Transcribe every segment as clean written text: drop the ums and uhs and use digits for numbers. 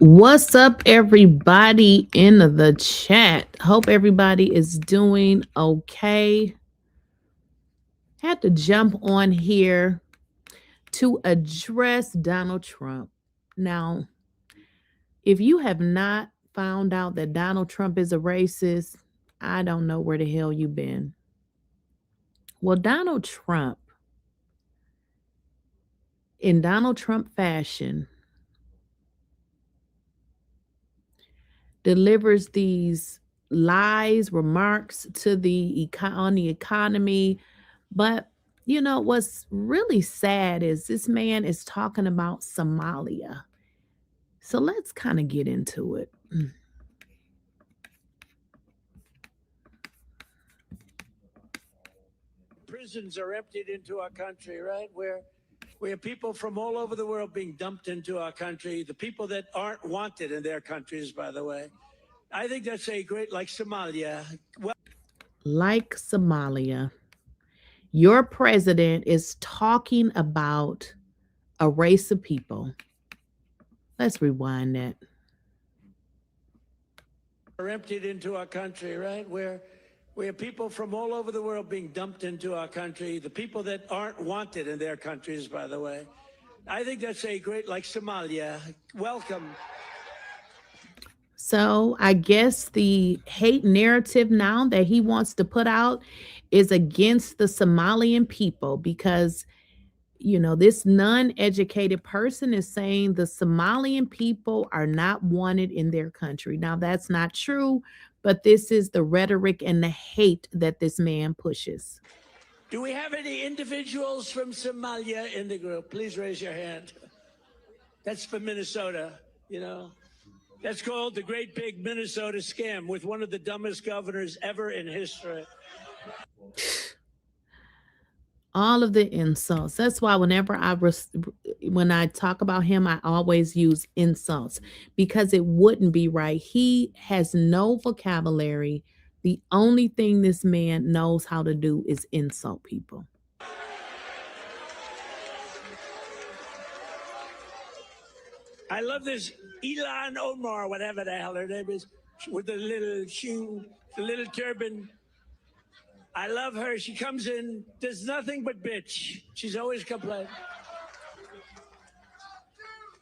What's up, everybody in the chat? Hope everybody is doing okay. Had to jump on here to address Donald Trump. Now, if you have not found out that Donald Trump is a racist, I don't know where the hell you've been. Well, Donald Trump, in Donald Trump fashion, delivers these lies, remarks to on the economy. But you know what's really sad is this man is talking about Somalia. So let's kind of get into it. Prisons are emptied into our country, right? Where people from all over the world being dumped into our country, the people that aren't wanted in their countries, by the way. I think that's a great, like Somalia. Well, Like Somalia, your president is talking about a race of people. Let's rewind that. are emptied into our country, right? Where people from all over the world being dumped into our country, the people that aren't wanted in their countries, by the way. I think that's a great, like Somalia. Welcome. So I guess the hate narrative now that he wants to put out is against the Somalian people because, you know, this non-educated person is saying the Somalian people are not wanted in their country. Now, that's not true, but this is the rhetoric and the hate that this man pushes. Do we have any individuals from Somalia in the group? Please raise your hand. That's for Minnesota, you know. That's called the Great Big Minnesota Scam with one of the dumbest governors ever in history. All of the insults. That's why whenever when I talk about him, I always use insults because it wouldn't be right. He has no vocabulary. The only thing this man knows how to do is insult people. I love this Elon Omar, whatever the hell her name is, with the little shoe, the little turban. I love her. She comes in, does nothing but bitch. She's always complaining.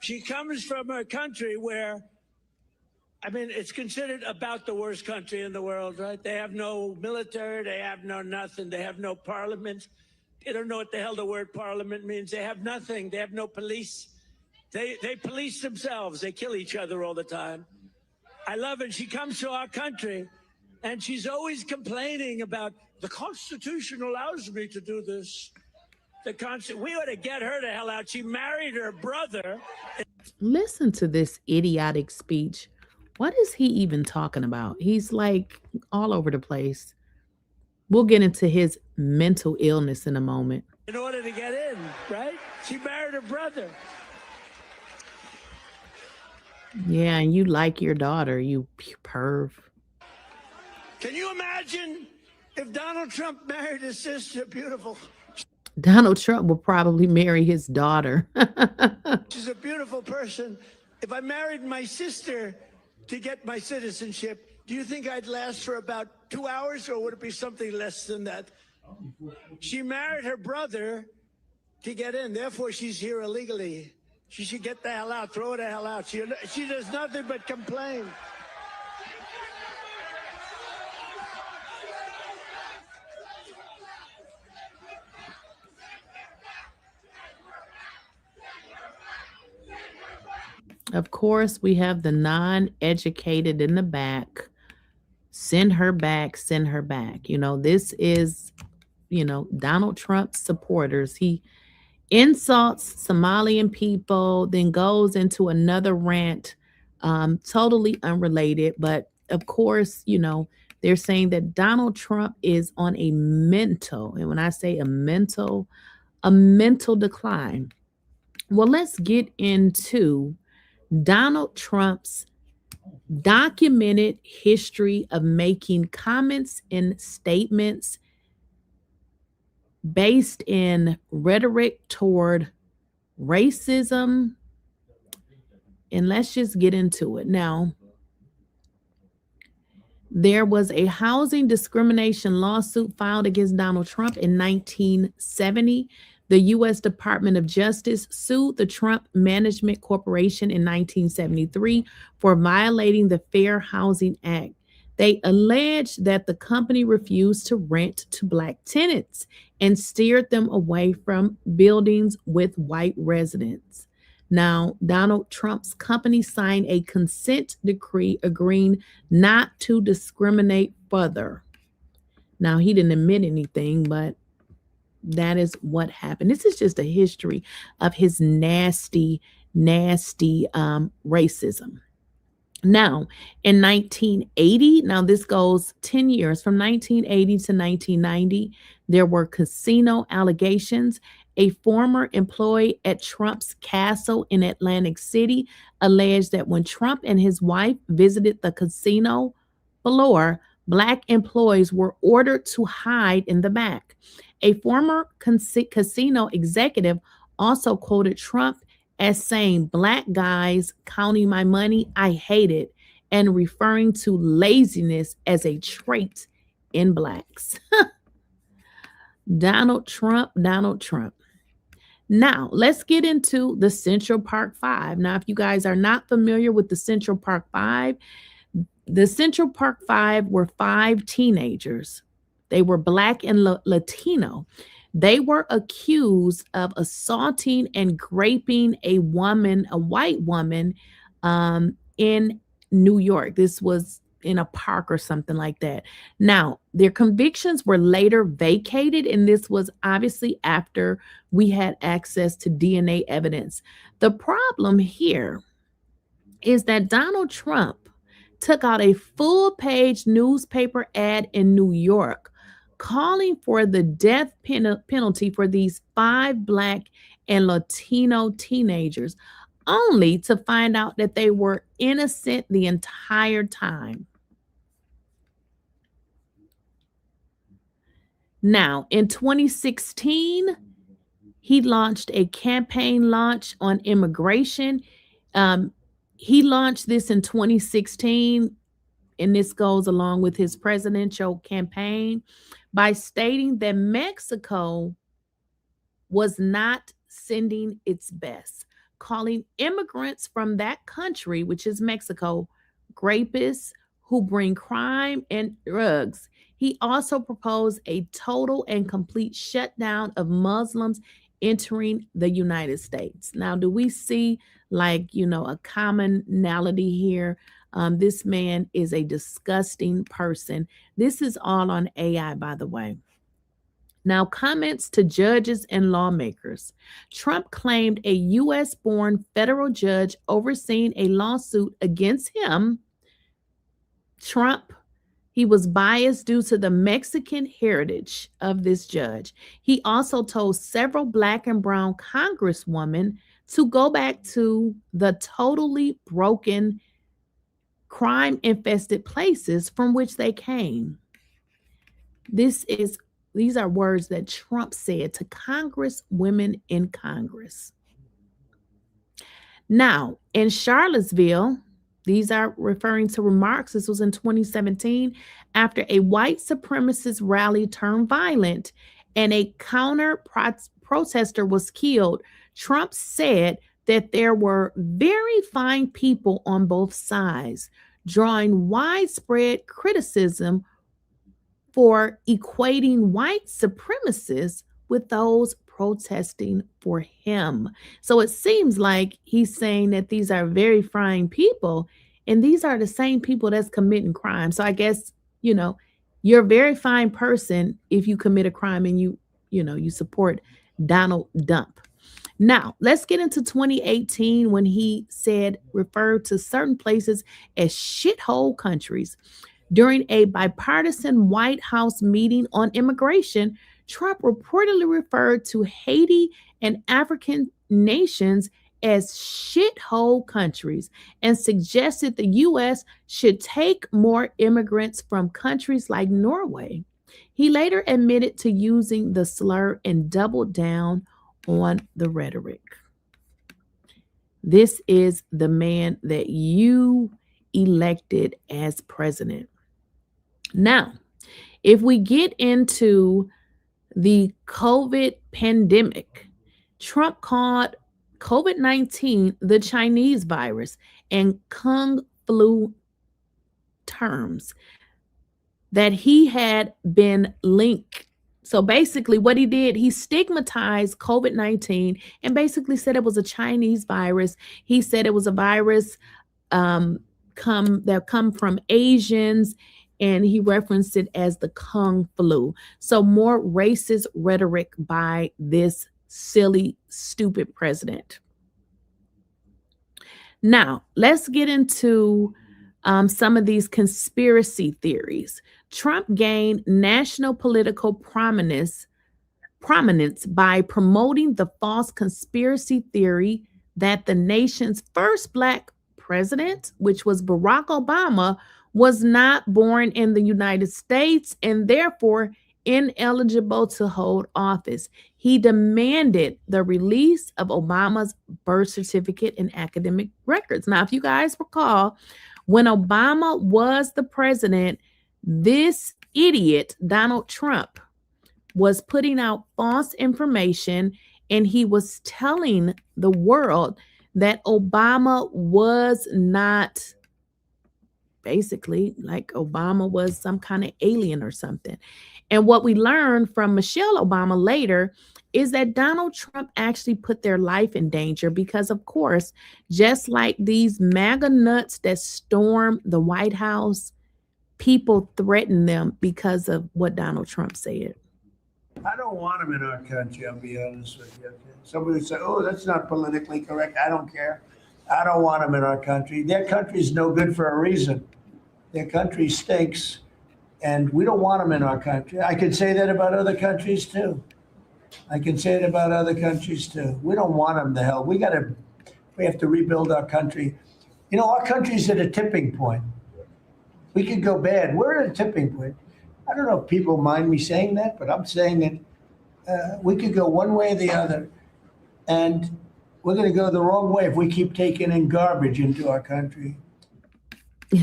She comes from a country where, I mean, it's considered about the worst country in the world, right? They have no military, they have no nothing, they have no parliament. They don't know what the hell the word parliament means. They have nothing. They have no police. They police themselves. They kill each other all the time. I love it. She comes to our country, and she's always complaining about the Constitution allows me to do this. We ought to get her the hell out. She married her brother. Listen to this idiotic speech. What is he even talking about? He's like all over the place. We'll get into his mental illness in a moment. In order to get in, right? She married her brother. Yeah, and you like your daughter, you perv. Can you imagine if Donald Trump married his sister? Beautiful. Donald Trump will probably marry his daughter. She's a beautiful person. If I married my sister to get my citizenship, do you think I'd last for about 2 hours, or would it be something less than that? She married her brother to get in. Therefore, she's here illegally. She should get the hell out. Throw her the hell out. She does nothing but complain. Of course, we have the non-educated in the back. Send her back, send her back. You know, this is, Donald Trump supporters. He insults Somalian people, then goes into another rant, totally unrelated. But of course, they're saying that Donald Trump is on a mental, and when I say a mental decline. Well, let's get into Donald Trump's documented history of making comments and statements based in rhetoric toward racism And let's just get into it. Now, there was a housing discrimination lawsuit filed against Donald Trump in 1970. The U.S. Department of Justice sued the Trump Management Corporation in 1973 for violating the Fair Housing Act. They alleged that the company refused to rent to Black tenants and steered them away from buildings with white residents. Now, Donald Trump's company signed a consent decree agreeing not to discriminate further. Now, he didn't admit anything, but that is what happened. This is just a history of his nasty, nasty racism. Now, in 1980, now this goes 10 years from 1980 to 1990, there were casino allegations. A former employee at Trump's castle in Atlantic City alleged that when Trump and his wife visited the casino floor, Black employees were ordered to hide in the back. A former casino executive also quoted Trump as saying, "Black guys counting my money, I hate it," and referring to laziness as a trait in Blacks. Donald Trump, Donald Trump. Now, let's get into the Central Park Five. Now, if you guys are not familiar with the Central Park Five, the Central Park Five were 5 teenagers. They were Black and Latino. They were accused of assaulting and raping a woman, a white woman, in New York. This was in a park or something like that. Now, their convictions were later vacated, and this was obviously after we had access to DNA evidence. The problem here is that Donald Trump took out a full-page newspaper ad in New York calling for the death penalty for these 5 Black and Latino teenagers, only to find out that they were innocent the entire time. Now, in 2016, he launched a campaign launch on immigration. He launched this in 2016, and this goes along with his presidential campaign, by stating that Mexico was not sending its best, calling immigrants from that country, which is Mexico, rapists who bring crime and drugs. He also proposed a total and complete shutdown of Muslims entering the United States. Now, do we see a commonality here? This man is a disgusting person. This is all on AI, by the way. Now, comments to judges and lawmakers. Trump claimed a U.S. born federal judge overseeing a lawsuit against him. Trump, he was biased due to the Mexican heritage of this judge. He also told several Black and brown congresswomen to go back to the totally broken, crime-infested places from which they came. These are words that Trump said to congresswomen in Congress. Now, in Charlottesville, these are referring to remarks. This was in 2017, after a white supremacist rally turned violent and a counter protester was killed. Trump said that there were very fine people on both sides, drawing widespread criticism for equating white supremacists with those protesting for him. So it seems like he's saying that these are very fine people, and these are the same people that's committing crime. So I guess, you're a very fine person if you commit a crime and you support Donald Dump. Now, let's get into 2018 when he referred to certain places as shithole countries. During a bipartisan White House meeting on immigration, Trump reportedly referred to Haiti and African nations as shithole countries and suggested the U.S. should take more immigrants from countries like Norway. He later admitted to using the slur and doubled down on the rhetoric. This is the man that you elected as president. Now, if we get into the COVID pandemic, Trump called COVID-19 the Chinese virus and Kung flu terms that he had been linked. So basically, what he did, he stigmatized COVID-19 and basically said it was a Chinese virus. He said it was a virus come from Asians, and he referenced it as the Kung flu. So more racist rhetoric by this silly, stupid president. Now, let's get into some of these conspiracy theories. Trump gained national political prominence by promoting the false conspiracy theory that the nation's first Black president, which was Barack Obama, was not born in the United States and therefore ineligible to hold office. He demanded the release of Obama's birth certificate and academic records. Now, if you guys recall, when Obama was the president, this idiot, Donald Trump, was putting out false information, and he was telling the world that Obama was not, basically, like Obama was some kind of alien or something. And what we learned from Michelle Obama later is that Donald Trump actually put their life in danger because, of course, just like these MAGA nuts that stormed the White House, people threatened them because of what Donald Trump said. I don't want them in our country, I'll be honest with you. Somebody say, oh, that's not politically correct. I don't care. I don't want them in our country. Their country's no good for a reason. Their country stinks, and we don't want them in our country. I can say that about other countries, too. We don't want them to hell. We have to rebuild our country. You know, our country's at a tipping point. We could go bad. We're at a tipping point. I don't know if people mind me saying that, but I'm saying it. We could go one way or the other, and we're going to go the wrong way if we keep taking in garbage into our country.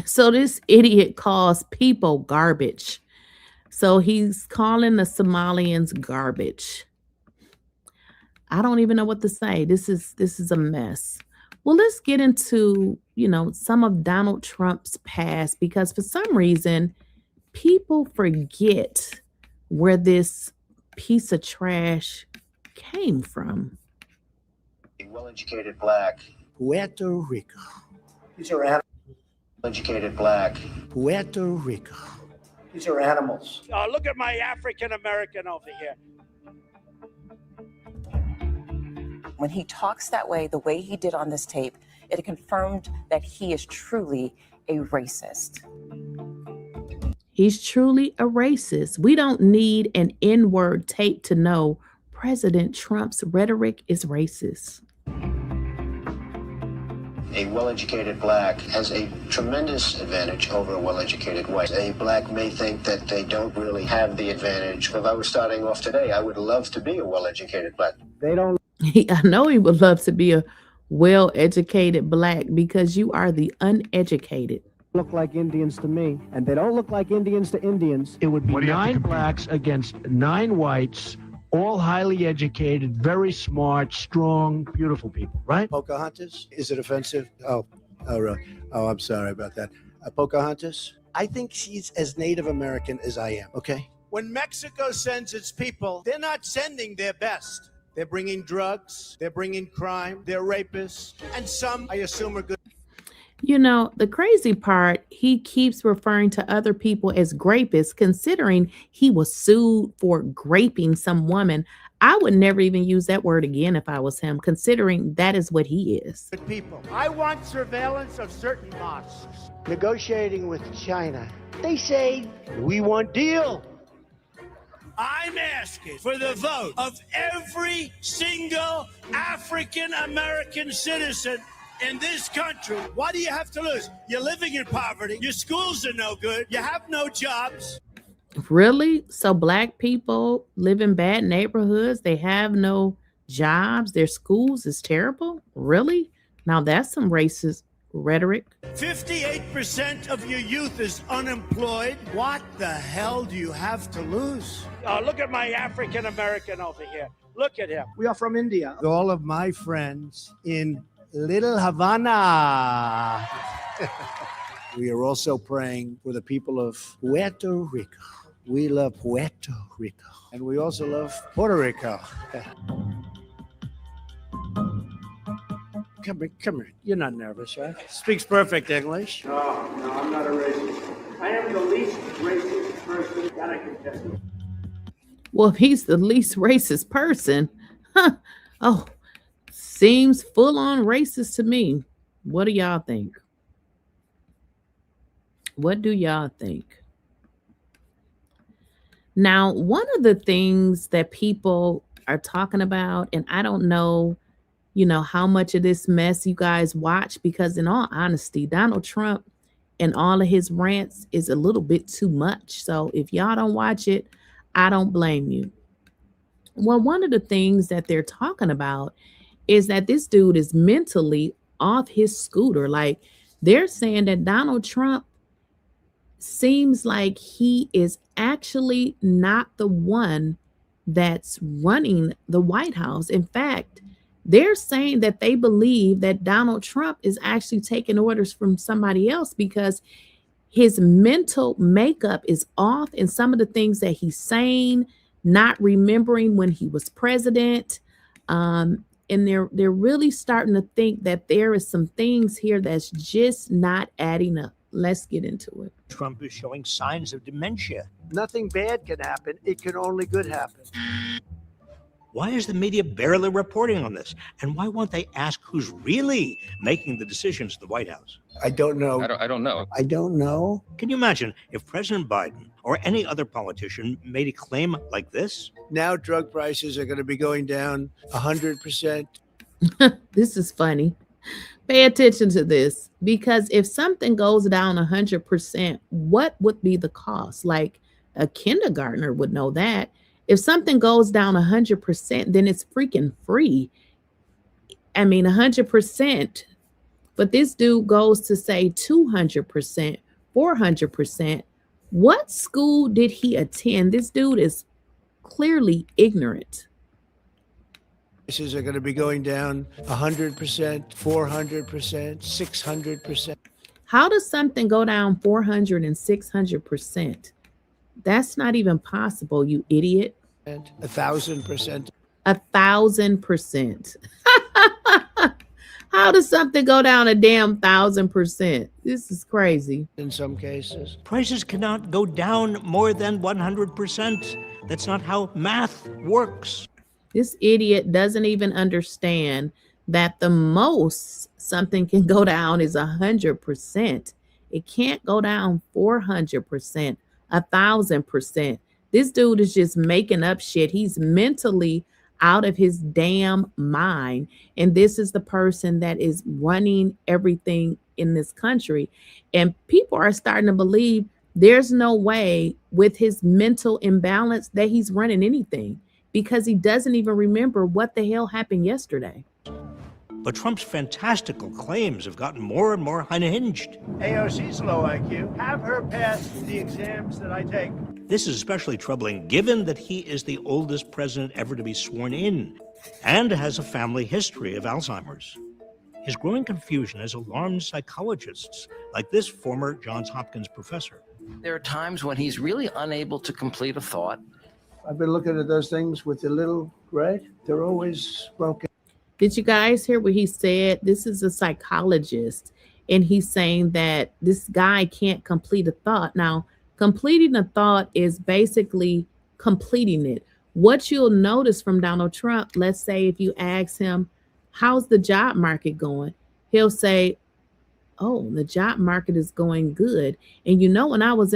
So this idiot calls people garbage. So he's calling the Somalians garbage. I don't even know what to say. This is a mess. Well, let's get into, some of Donald Trump's past, because for some reason people forget where this piece of trash came from. A well-educated Black. Puerto Rico. These are animals. Educated Black. Puerto Rico. These are animals. Oh, look at my African American over here. When he talks that way, the way he did on this tape, it confirmed that he is truly a racist. He's truly a racist. We don't need an N-word tape to know President Trump's rhetoric is racist. A well-educated Black has a tremendous advantage over a well-educated white. A Black may think that they don't really have the advantage. If I was starting off today, I would love to be a well-educated Black. They don't. I know he would love to be a well-educated Black because you are the uneducated. Look like Indians to me, and they don't look like Indians to Indians. It would be 9 blacks against 9 whites, all highly educated, very smart, strong, beautiful people, right? Pocahontas? Is it offensive? Oh, really? Oh, I'm sorry about that. Pocahontas? I think she's as Native American as I am, okay? When Mexico sends its people, they're not sending their best. They're bringing drugs, they're bringing crime, they're rapists, and some, I assume, are good. The crazy part, he keeps referring to other people as grapists, considering he was sued for graping some woman. I would never even use that word again if I was him, considering that is what he is. Good people. I want surveillance of certain mosques. Negotiating with China. They say, we want deal. I'm asking for the vote of every single African American citizen in this country. Why do you have to lose? You're living in poverty. Your schools are no good. You have no jobs. Really? So Black people live in bad neighborhoods. They have no jobs. Their schools is terrible. Really? Now that's some racist rhetoric. 58% of your youth is unemployed. What the hell do you have to lose? Look at my African American over here. Look at him. We are from India. All of my friends in Little Havana. We are also praying for the people of Puerto Rico. We love Puerto Rico. And we also love Puerto Rico. Come here. You're not nervous, right? Speaks perfect English. No, I'm not a racist. I am the least racist person that I can tell you. Well, if he's the least racist person, oh, seems full on racist to me. What do y'all think? What do y'all think? Now, one of the things that people are talking about, and I don't know, how much of this mess you guys watch, because in all honesty, Donald Trump and all of his rants is a little bit too much. So if y'all don't watch it, I don't blame you. Well, one of the things that they're talking about is that this dude is mentally off his scooter. Like, they're saying that Donald Trump seems like he is actually not the one that's running the White House. In fact, they're saying that they believe that Donald Trump is actually taking orders from somebody else because his mental makeup is off, and some of the things that he's saying, not remembering when he was president. And they're really starting to think that there is some things here that's just not adding up. Let's get into it. Trump is showing signs of dementia. Nothing bad can happen. It can only good happen. Why is the media barely reporting on this? And why won't they ask who's really making the decisions at the White House? I don't know. I don't know. I don't know. Can you imagine if President Biden or any other politician made a claim like this? Now drug prices are going to be going down 100%. This is funny. Pay attention to this, because if something goes down 100%, what would be the cost? Like, a kindergartner would know that. If something goes down 100%, then it's freaking free. I mean, 100%. But this dude goes to say 200%, 400%. What school did he attend? This dude is clearly ignorant. Prices are going to be going down 100%, 400%, 600%. How does something go down 400 and 600%? That's not even possible, you idiot. 1,000%. 1,000%. How does something go down a damn 1,000%? This is crazy. In some cases. Prices cannot go down more than 100%. That's not how math works. This idiot doesn't even understand that the most something can go down is 100%. It can't go down 400%, 1,000%. This dude is just making up shit. He's mentally out of his damn mind. And this is the person that is running everything in this country. And people are starting to believe there's no way with his mental imbalance that he's running anything, because he doesn't even remember what the hell happened yesterday. But Trump's fantastical claims have gotten more and more unhinged. AOC's low IQ. Have her pass the exams that I take. This is especially troubling given that he is the oldest president ever to be sworn in and has a family history of Alzheimer's. His growing confusion has alarmed psychologists like this former Johns Hopkins professor. There are times when he's really unable to complete a thought. I've been looking at those things with the little red. They're always broken. Did you guys hear what he said? This is a psychologist, and he's saying that this guy can't complete a thought. Now, completing a thought is basically completing it. What you'll notice from Donald Trump, let's say if you ask him, how's the job market going? He'll say, oh, the job market is going good. And when I was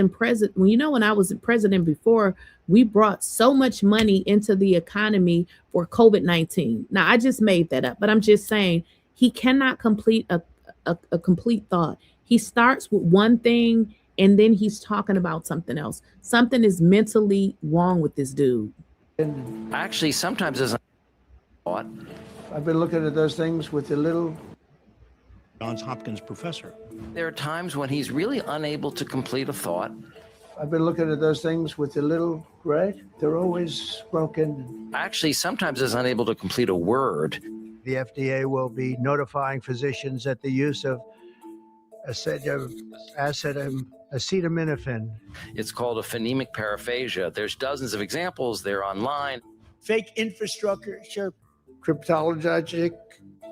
president before, we brought so much money into the economy for COVID-19. Now, I just made that up, but I'm just saying he cannot complete a complete thought. He starts with one thing and then he's talking about something else. Something is mentally wrong with this dude. Actually, sometimes as a thought. I've been looking at those things with the little Johns Hopkins professor. There are times when he's really unable to complete a thought. I've been looking at those things with the little red. They're always broken. Actually, sometimes is unable to complete a word. The FDA will be notifying physicians that the use of acetaminophen. It's called a phonemic paraphasia. There's dozens of examples. They're online. Fake infrastructure, Cryptologic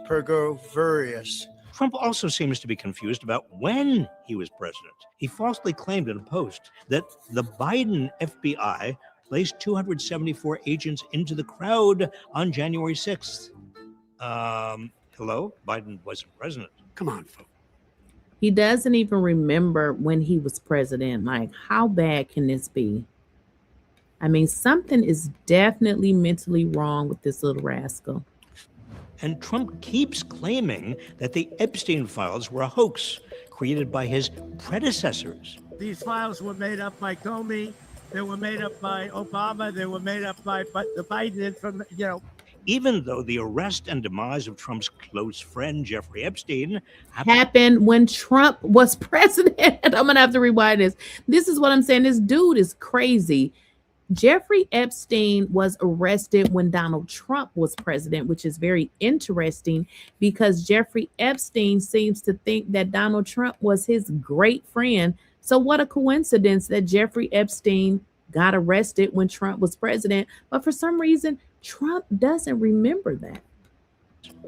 pergovarious. Trump also seems to be confused about when he was president. He falsely claimed in a post that the Biden FBI placed 274 agents into the crowd on January 6th. Hello? Biden wasn't president. Come on, folks. He doesn't even remember when he was president. Like, how bad can this be? I mean, something is definitely mentally wrong with this little rascal. And Trump keeps claiming that the Epstein files were a hoax created by his predecessors. These files were made up by Comey. They were made up by Obama. They were made up by the Biden Even though the arrest and demise of Trump's close friend, Jeffrey Epstein, happened when Trump was president. I'm going to have to rewind this. This is what I'm saying. This dude is crazy. Jeffrey Epstein was arrested when Donald Trump was president, which is very interesting because Jeffrey Epstein seems to think that Donald Trump was his great friend. So what a coincidence that Jeffrey Epstein got arrested when Trump was president. But for some reason, Trump doesn't remember that.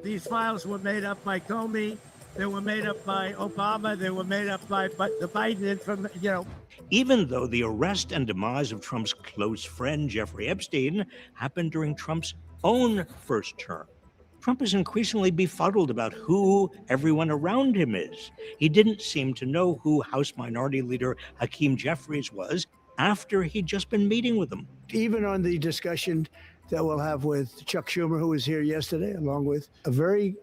These files were made up by Comey. They were made up by Obama. They were made up by the Biden Even though the arrest and demise of Trump's close friend, Jeffrey Epstein, happened during Trump's own first term, Trump is increasingly befuddled about who everyone around him is. He didn't seem to know who House Minority Leader Hakeem Jeffries was after he'd just been meeting with him. Even on the discussion that we'll have with Chuck Schumer, who was here yesterday, along with a very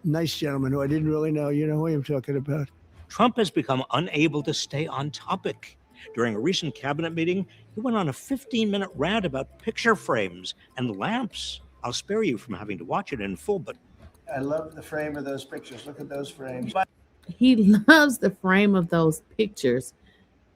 nice gentleman who I didn't really know. You know who I'm talking about. Trump has become unable to stay on topic. During a recent cabinet meeting, he went on a 15-minute rant about picture frames and lamps. I'll spare you from having to watch it in full, but I love the frame of those pictures. Look at those frames. He loves the frame of those pictures.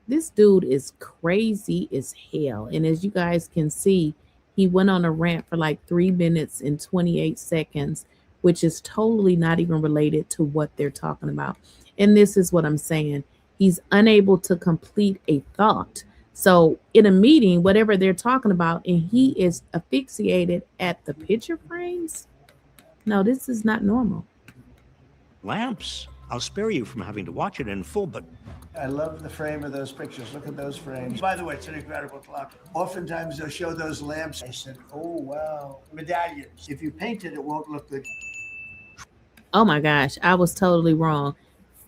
This dude is crazy as hell. And as you guys can see, he went on a rant for like 3 minutes and 28 seconds, which is totally not even related to what they're talking about. And this is what I'm saying. He's unable to complete a thought. So in a meeting, whatever they're talking about, and he is asphyxiated at the picture frames. No, this is not normal. lamps. I'll spare you from having to watch it in full, but I love the frame of those pictures. Look at those frames. By the way, it's an incredible clock. Oftentimes they'll show those lamps. I said, oh, wow. Medallions. If you paint it, it won't look good. Oh my gosh, I was totally wrong.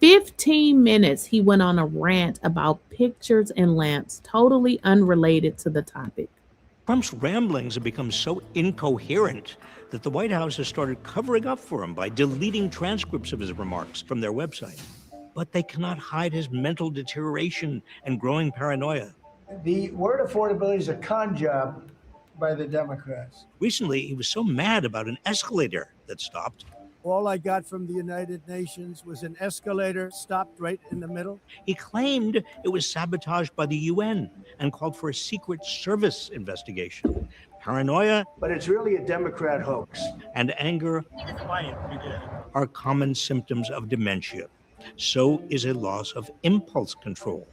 15 minutes he went on a rant about pictures and lamps, totally unrelated to the topic. Trump's ramblings have become so incoherent that the White House has started covering up for him by deleting transcripts of his remarks from their website. But they cannot hide his mental deterioration and growing paranoia. The word affordability is a con job by the Democrats. Recently, he was so mad about an escalator that stopped. All I got from the United Nations was an escalator stopped right in the middle. He claimed it was sabotaged by the UN and called for a Secret Service investigation. Paranoia, But it's really a Democrat hoax. and anger are common symptoms of dementia. So is a loss of impulse control.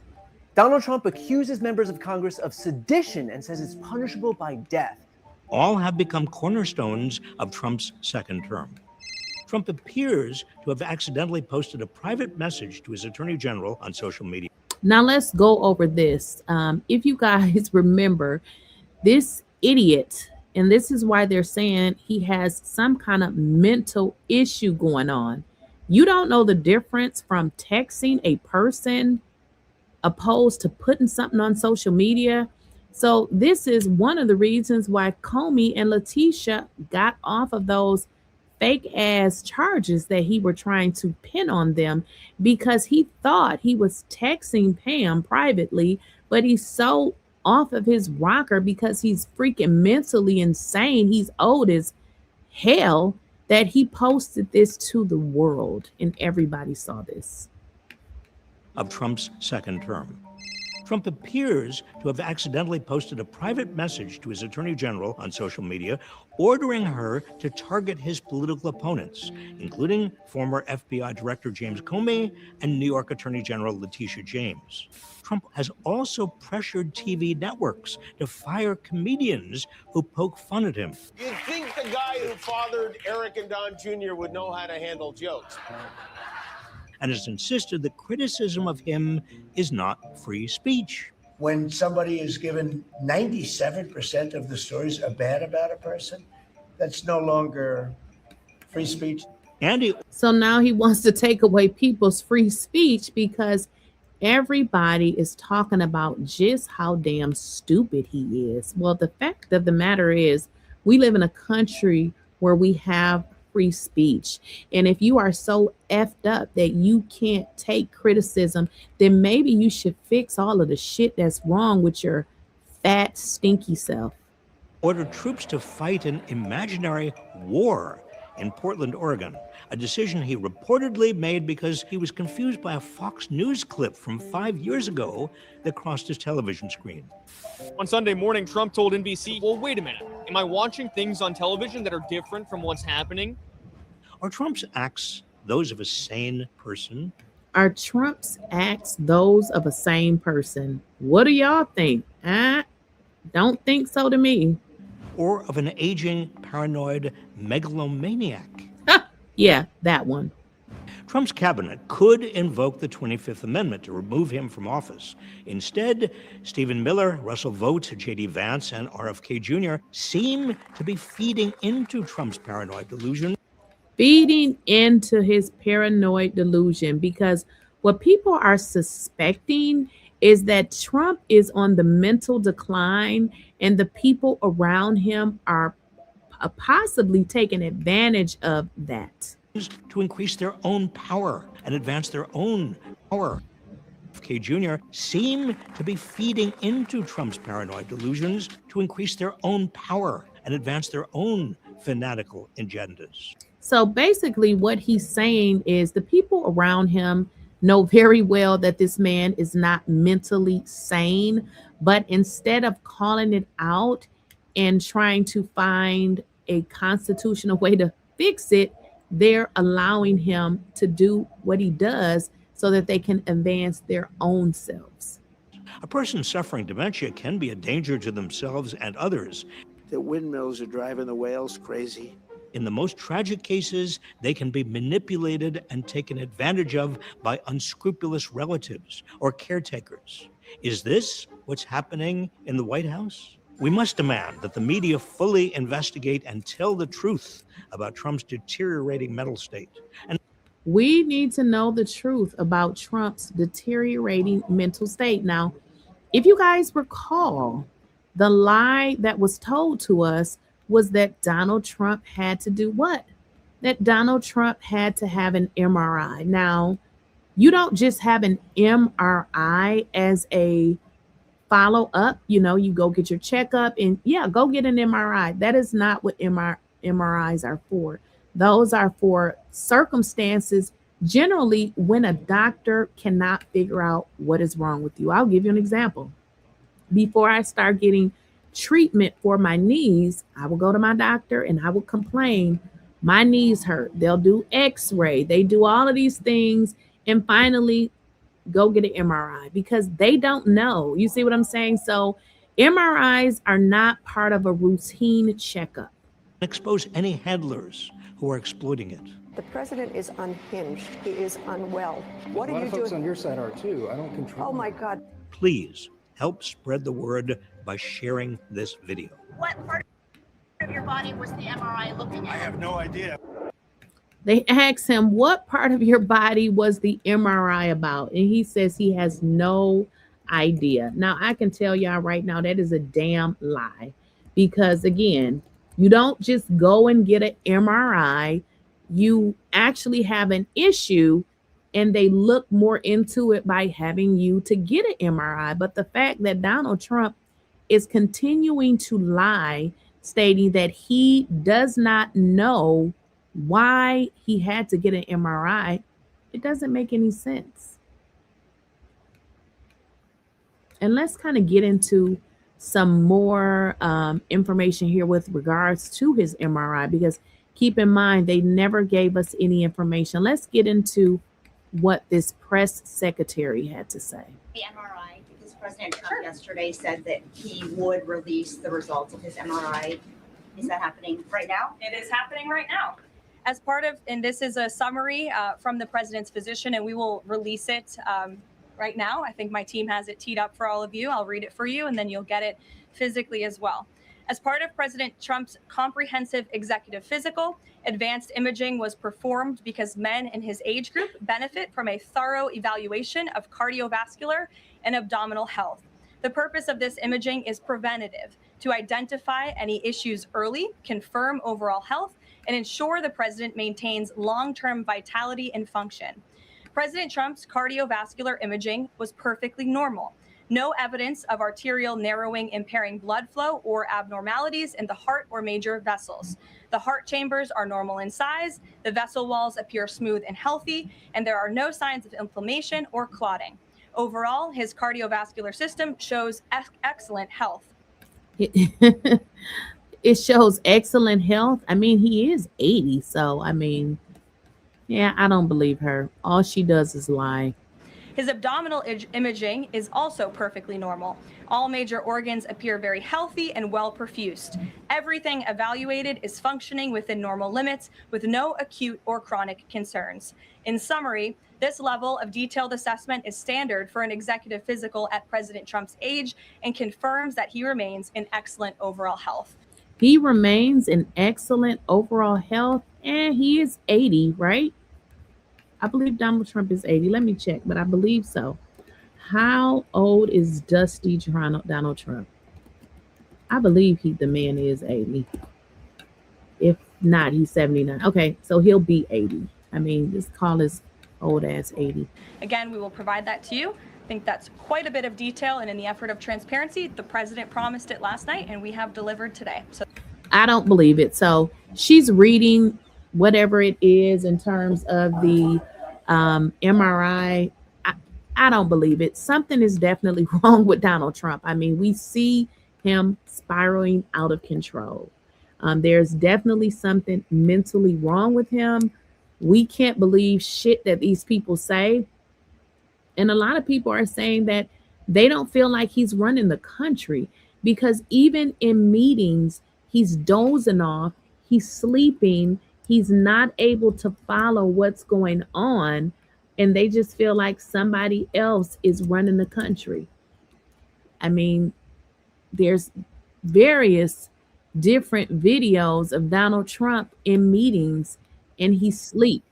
Donald Trump accuses members of Congress of sedition and says it's punishable by death. All have become cornerstones of Trump's second term. Trump appears to have accidentally posted a private message to his attorney general on social media. Now let's go over this. If you guys remember, this idiot, and this is why they're saying he has some kind of mental issue going on. You don't know the difference from texting a person opposed to putting something on social media. So this is one of the reasons why Comey and Letitia got off of those fake ass charges that he were trying to pin on them, because he thought he was texting Pam privately, but he's so off of his rocker because he's freaking mentally insane. He's old as hell. that he posted this to the world and everybody saw this. Of Trump's second term. Trump appears to have accidentally posted a private message to his attorney general on social media, ordering her to target his political opponents, including former FBI Director James Comey and New York Attorney General Letitia James. Trump has also pressured TV networks to fire comedians who poke fun at him. You'd think the guy who fathered Eric and Don Jr. would know how to handle jokes. And has insisted that criticism of him is not free speech. When somebody is given 97% of the stories are bad about a person, that's no longer free speech. So now he wants to take away people's free speech because everybody is talking about just how damn stupid he is. Well, the fact of the matter is, we live in a country where we have free speech. And if you are so effed up that you can't take criticism, then maybe you should fix all of the shit that's wrong with your fat, stinky self. Ordered troops to fight an imaginary war in Portland, Oregon, a decision he reportedly made because he was confused by a Fox News clip from 5 years ago that crossed his television screen. On Sunday morning, Trump told NBC, well, wait a minute. Am I watching things on television that are different from what's happening? Are Trump's acts those of a sane person? Are Trump's acts those of a sane person? What do y'all think? Don't think so to me. Or of an aging, paranoid megalomaniac? Yeah, that one. Trump's cabinet could invoke the 25th Amendment to remove him from office. Instead, Stephen Miller, Russell Vought, J.D. Vance, and RFK Jr. seem to be feeding into Trump's paranoid delusion. Feeding into his paranoid delusion, because what people are suspecting is that Trump is on the mental decline and the people around him are possibly taking advantage of that. To increase their own power and advance their own power. RFK Jr. seem to be feeding into Trump's paranoid delusions to increase their own power and advance their own fanatical agendas. So basically what he's saying is the people around him know very well that this man is not mentally sane, but instead of calling it out and trying to find a constitutional way to fix it, they're allowing him to do what he does so that they can advance their own selves. A person suffering dementia can be a danger to themselves and others. The windmills are driving the whales crazy. In the most tragic cases, they can be manipulated and taken advantage of by unscrupulous relatives or caretakers. Is this what's happening in the White House? We must demand that the media fully investigate and tell the truth about Trump's deteriorating mental state. And we need to know the truth about Trump's deteriorating mental state. Now, if you guys recall, the lie that was told to us was that Donald Trump had to do what? That Donald Trump had to have an MRI. Now, you don't just have an MRI as a follow-up. You know, you go get your checkup and go get an MRI. That is not what MRIs are for. Those are for circumstances generally when a doctor cannot figure out what is wrong with you. I'll give you an example. Before I start getting treatment for my knees, I will go to my doctor and I will complain, my knees hurt. They'll do x-ray. They do all of these things and finally go get an MRI because they don't know. You see what I'm saying? So MRIs are not part of a routine checkup. expose any handlers who are exploiting it. The president is unhinged. He is unwell. What are you doing? A lot of folks on your side are too. I don't control. Oh my God. Please help spread the word by sharing this video. What part of your body was the MRI looking at? I have no idea. They asked him, what part of your body was the MRI about? And he says he has no idea. Now, I can tell y'all right now, that is a damn lie. Because again, you don't just go and get an MRI. You actually have an issue and they look more into it by having you to get an MRI. But the fact that Donald Trump is continuing to lie, stating that he does not know why he had to get an MRI, it doesn't make any sense. And let's kind of get into some more information here with regards to his MRI, because keep in mind, they never gave us any information. Let's get into what this press secretary had to say. The MRI, because President Trump yesterday said that he would release the results of his MRI. Is that happening right now? It is happening right now. As part of, and this is a summary from the president's physician, and we will release it right now. I think my team has it teed up for all of you. I'll read it for you, and then you'll get it physically as well. As part of President Trump's comprehensive executive physical, advanced imaging was performed because men in his age group benefit from a thorough evaluation of cardiovascular and abdominal health. The purpose of this imaging is preventative, to identify any issues early, confirm overall health, and ensure the president maintains long-term vitality and function. President Trump's cardiovascular imaging was perfectly normal. No evidence of arterial narrowing impairing blood flow or abnormalities in the heart or major vessels. The heart chambers are normal in size, the vessel walls appear smooth and healthy, and there are no signs of inflammation or clotting. Overall, his cardiovascular system shows excellent health. It shows excellent health. I mean, he is 80, so I mean, yeah, I don't believe her. All she does is lie. His abdominal imaging is also perfectly normal. All major organs appear very healthy and well perfused. Everything evaluated is functioning within normal limits with no acute or chronic concerns. In summary, this level of detailed assessment is standard for an executive physical at President Trump's age and confirms that he remains in excellent overall health. He remains in excellent overall health, and he is 80, right? I believe Donald Trump is 80. Let me check, but I believe so. How old is Dusty Donald Trump? I believe the man is 80. If not, he's 79. Okay, so he'll be 80. I mean, just call his old ass 80. Again, we will provide that to you. I think that's quite a bit of detail, and in the effort of transparency, the president promised it last night, and we have delivered today. So I don't believe it. So she's reading whatever it is in terms of the MRI. I don't believe it. Something is definitely wrong with Donald Trump. I mean, we see him spiraling out of control. There's definitely something mentally wrong with him. We can't believe shit that these people say. And a lot of people are saying that they don't feel like he's running the country, because even in meetings, he's dozing off, he's sleeping, he's not able to follow what's going on, and they just feel like somebody else is running the country. I mean, there's various different videos of Donald Trump in meetings, and he's asleep.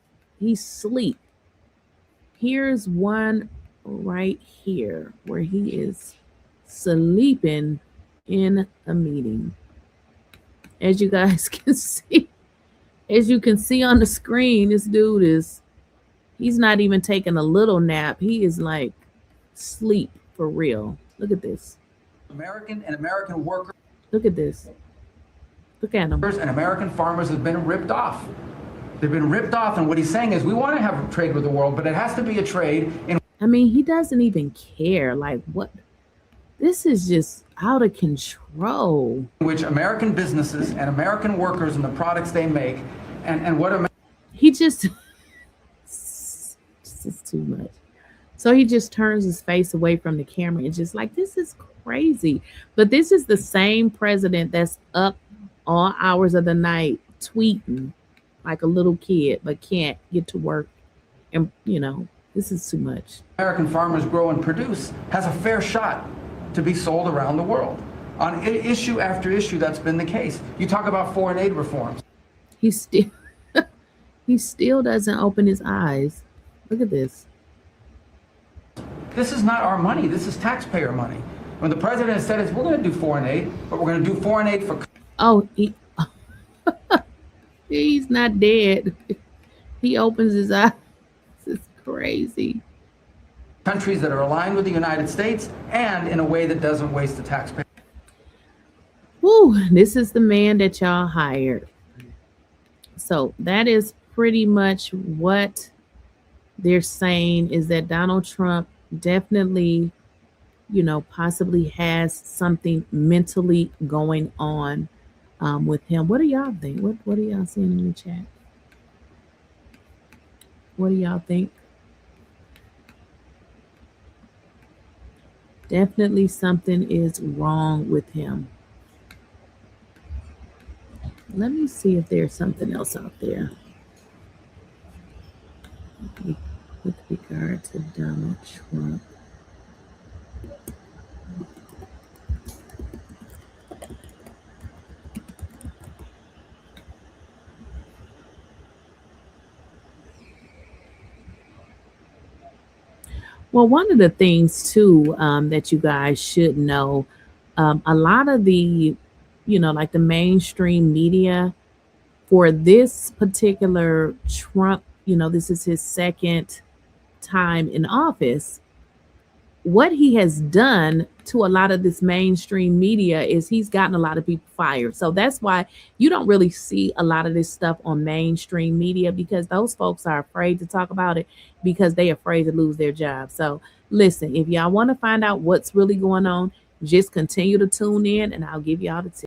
Here's one right here where he is sleeping in a meeting. As you guys can see, on the screen, this dude he's not even taking a little nap. He is like sleep for real. Look at this. American workers. Look at this. Look at him. And American farmers have been ripped off. They've been ripped off, and what he's saying is we want to have a trade with the world, but it has to be a trade in. I mean, he doesn't even care. Like, what? This is just out of control. Which American businesses and American workers and the products they make, and what he just. This is too much. So he just turns his face away from the camera and just like, this is crazy. But this is the same president that's up all hours of the night tweeting like a little kid, but can't get to work. And, this is too much. American farmers grow and produce has a fair shot to be sold around the world. On issue after issue, that's been the case. You talk about foreign aid reforms. He still doesn't open his eyes. Look at this. This is not our money. This is taxpayer money. When the president said, we're going to do foreign aid, but we're going to do foreign aid for. Oh, he's not dead. He opens his eyes. This is crazy. Countries that are aligned with the United States and in a way that doesn't waste the taxpayer. Woo, this is the man that y'all hired. So that is pretty much what they're saying, is that Donald Trump definitely, possibly has something mentally going on with him. What do y'all think? What are y'all seeing in the chat? What do y'all think? Definitely something is wrong with him. Let me see if there's something else out there with regard to Donald Trump. Well, one of the things too that you guys should know, a lot of the, like the mainstream media for this particular Trump, this is his second time in office. What he has done to a lot of this mainstream media is he's gotten a lot of people fired. So that's why you don't really see a lot of this stuff on mainstream media, because those folks are afraid to talk about it because they're afraid to lose their job. So listen, if y'all want to find out what's really going on, just continue to tune in and I'll give y'all the tips.